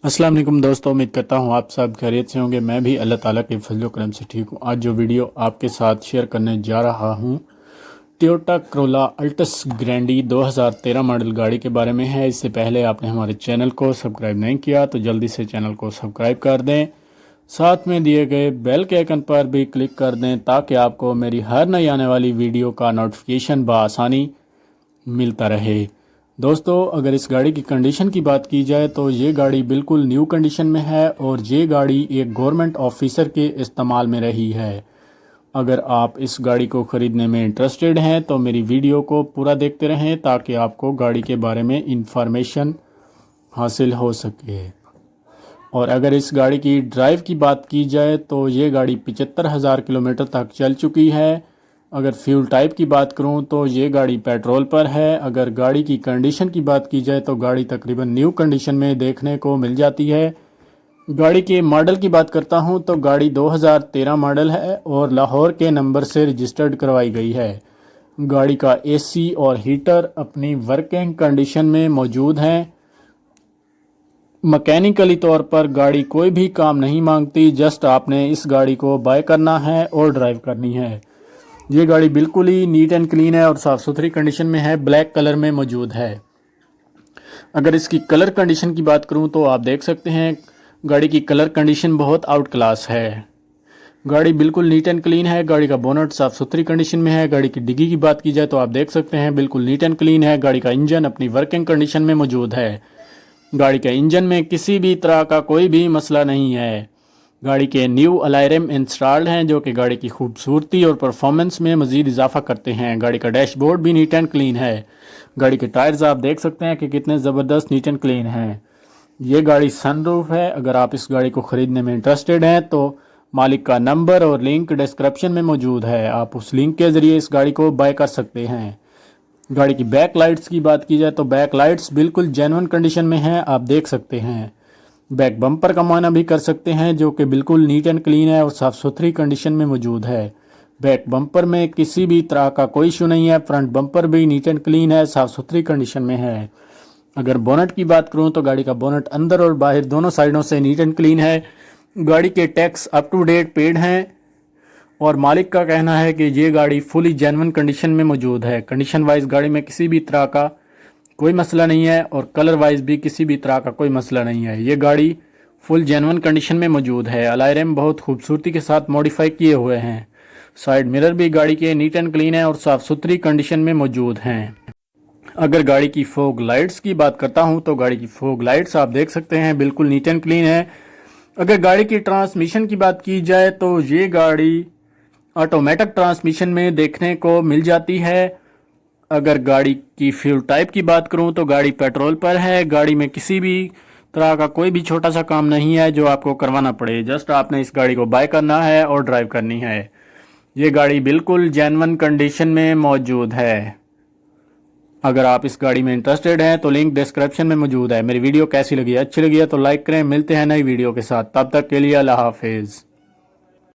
अस्सलाम वालेकुम दोस्तों, उम्मीद करता हूँ आप सब खैरियत से होंगे। मैं भी अल्लाह ताला के फजल करम से ठीक हूँ। आज जो वीडियो आपके साथ शेयर करने जा रहा हूँ टोयोटा करोला अल्टस ग्रैंडी 2013 मॉडल गाड़ी के बारे में है। इससे पहले आपने हमारे चैनल को सब्सक्राइब नहीं किया तो जल्दी से चैनल को सब्सक्राइब कर दें, साथ में दिए गए बेल के आइकन पर भी क्लिक कर दें ताकि आपको मेरी हर नई आने वाली वीडियो का नोटिफिकेशन बआसानी मिलता रहे। दोस्तों, अगर इस गाड़ी की कंडीशन की बात की जाए तो ये गाड़ी बिल्कुल न्यू कंडीशन में है और ये गाड़ी एक गवर्नमेंट ऑफिसर के इस्तेमाल में रही है। अगर आप इस गाड़ी को ख़रीदने में इंटरेस्टेड हैं तो मेरी वीडियो को पूरा देखते रहें ताकि आपको गाड़ी के बारे में इंफॉर्मेशन हासिल हो सके। और अगर इस गाड़ी की ड्राइव की बात की जाए तो ये गाड़ी 75,000 किलोमीटर तक चल चुकी है। अगर फ्यूल टाइप की बात करूं तो ये गाड़ी पेट्रोल पर है। अगर गाड़ी की कंडीशन की बात की जाए तो गाड़ी तकरीबन न्यू कंडीशन में देखने को मिल जाती है। गाड़ी के मॉडल की बात करता हूं तो गाड़ी 2013 मॉडल है और लाहौर के नंबर से रजिस्टर्ड करवाई गई है। गाड़ी का एसी और हीटर अपनी वर्किंग कंडीशन में मौजूद हैं। मैकेनिकली तौर पर गाड़ी कोई भी काम नहीं मांगती, जस्ट आपने इस गाड़ी को बाय करना है और ड्राइव करनी है। ये गाड़ी बिल्कुल ही नीट एंड क्लीन है और साफ़ सुथरी कंडीशन में है, ब्लैक कलर में मौजूद है। अगर इसकी कलर कंडीशन की बात करूं तो आप देख सकते हैं गाड़ी की कलर कंडीशन बहुत आउट क्लास है। गाड़ी बिल्कुल नीट एंड क्लीन है। गाड़ी का बोनट साफ़ सुथरी कंडीशन में है। गाड़ी की डिग्गी की बात की जाए तो आप देख सकते हैं बिल्कुल नीट एंड क्लीन है। गाड़ी का इंजन अपनी वर्किंग कंडीशन में मौजूद है। गाड़ी के इंजन में किसी भी तरह का कोई भी मसला नहीं है। गाड़ी के न्यू अलायरम इंस्टॉल्ड हैं जो कि गाड़ी की खूबसूरती और परफॉर्मेंस में मज़ीद इजाफा करते हैं। गाड़ी का डैशबोर्ड भी नीट एंड क्लीन है। गाड़ी के टायर्स आप देख सकते हैं कि कितने ज़बरदस्त नीट एंड क्लीन हैं। ये गाड़ी सनरूफ है। अगर आप इस गाड़ी को ख़रीदने में इंटरेस्टेड हैं तो मालिक का नंबर और लिंक डिस्क्रिप्शन में मौजूद है, आप उस लिंक के ज़रिए इस गाड़ी को बाय कर सकते हैं। गाड़ी की बैक लाइट्स की बात की जाए तो बैक लाइट्स बिल्कुल जेन्युइन कंडीशन में हैं, आप देख सकते हैं। बैक बम्पर का मुआयना भी कर सकते हैं जो कि बिल्कुल नीट एंड क्लीन है और साफ़ सुथरी कंडीशन में मौजूद है। बैक बम्पर में किसी भी तरह का कोई इशू नहीं है। फ्रंट बम्पर भी नीट एंड क्लीन है, साफ़ सुथरी कंडीशन में है। अगर बोनट की बात करूं तो गाड़ी का बोनट अंदर और बाहर दोनों साइडों से नीट एंड क्लीन है। गाड़ी के tax up to date paid हैं और मालिक का कहना है कि ये गाड़ी फुली जेन्युइन कंडीशन में मौजूद है। कंडीशन वाइज गाड़ी में किसी भी तरह का कोई मसला नहीं है और कलर वाइज भी किसी भी तरह का कोई मसला नहीं है। ये गाड़ी फुल जेन्युइन कंडीशन में मौजूद है। अलायरम बहुत खूबसूरती के साथ मॉडिफाई किए हुए हैं। साइड मिरर भी गाड़ी के नीट एंड क्लीन है और साफ़ सुथरी कंडीशन में मौजूद हैं। अगर गाड़ी की फोग लाइट्स की बात करता हूं तो गाड़ी की फोग लाइट्स आप देख सकते हैं बिल्कुल नीट एंड क्लीन है। अगर गाड़ी की ट्रांसमिशन की बात की जाए तो ये गाड़ी ऑटोमेटिक ट्रांसमिशन में देखने को मिल जाती है। अगर गाड़ी की फ्यूल टाइप की बात करूं तो गाड़ी पेट्रोल पर है। गाड़ी में किसी भी तरह का कोई भी छोटा सा काम नहीं है जो आपको करवाना पड़े, जस्ट आपने इस गाड़ी को बाय करना है और ड्राइव करनी है। ये गाड़ी बिल्कुल जेन्युइन कंडीशन में मौजूद है। अगर आप इस गाड़ी में इंटरेस्टेड हैं तो लिंक डिस्क्रिप्शन में मौजूद है। मेरी वीडियो कैसी लगी, अच्छी लगी है तो लाइक करें। मिलते हैं नई वीडियो के साथ, तब तक के लिए अल्लाह हाफिज़।